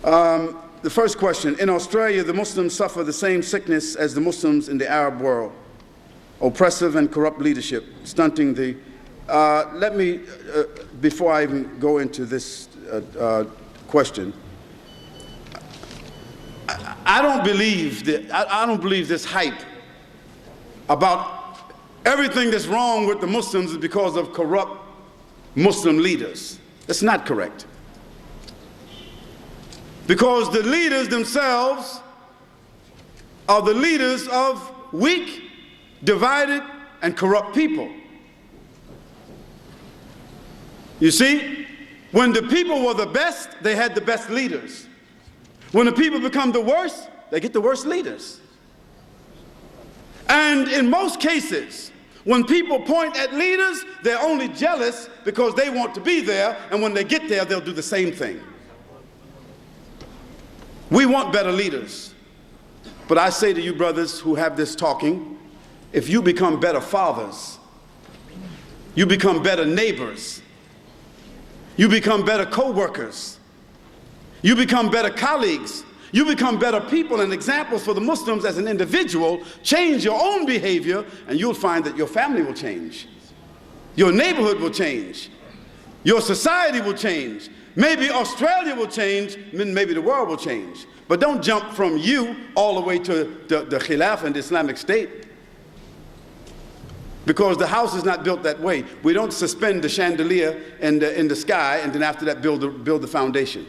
The first question, in Australia, the Muslims suffer the same sickness as the Muslims in the Arab world. Oppressive and corrupt leadership, stunting the... before I even go into this question, I don't believe this hype about everything that's wrong with the Muslims is because of corrupt Muslim leaders. That's not correct. Because the leaders themselves are the leaders of weak, divided, and corrupt people. You see, when the people were the best, they had the best leaders. When the people become the worst, they get the worst leaders. And in most cases, when people point at leaders, they're only jealous because they want to be there, and when they get there, they'll do the same thing. We want better leaders. But I say to you brothers who have this talking, if you become better fathers, you become better neighbors, you become better co-workers, you become better colleagues, you become better people and examples for the Muslims as an individual, change your own behavior, and you'll find that your family will change. Your neighborhood will change. Your society will change. Maybe Australia will change, maybe the world will change. But don't jump from you all the way to the Khilafah and the Islamic State. Because the house is not built that way. We don't suspend the chandelier in the sky and then after that build the foundation.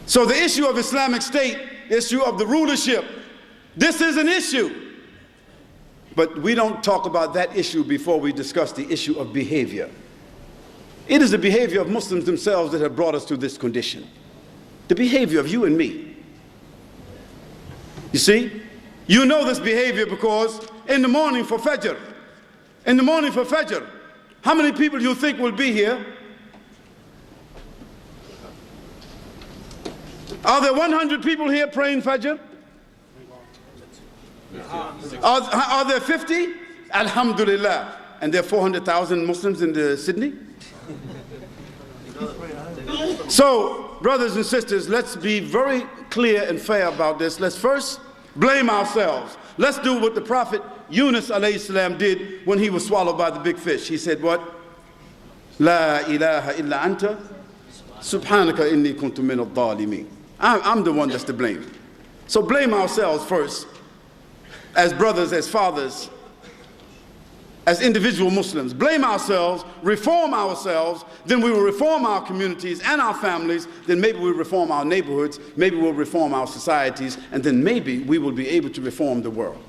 So the issue of Islamic State, issue of the rulership, this is an issue. But we don't talk about that issue before we discuss the issue of behavior. It is the behavior of Muslims themselves that have brought us to this condition. The behavior of you and me. You see? You know this behavior because in the morning for Fajr, how many people do you think will be here? Are there 100 people here praying Fajr? Are there 50? Alhamdulillah. And there are 400,000 Muslims in Sydney? So, brothers and sisters, let's be very clear and fair about this. Let's first blame ourselves. Let's do what the Prophet Yunus alayhi salam did when he was swallowed by the big fish. He said what? La ilaha illa anta subhanaka inni kuntu min al-dhalimin. I'm the one that's to blame. So blame ourselves first, as brothers, as fathers, as individual Muslims. Blame ourselves, reform ourselves, then we will reform our communities and our families, then maybe we'll reform our neighborhoods, maybe we'll reform our societies, and then maybe we will be able to reform the world.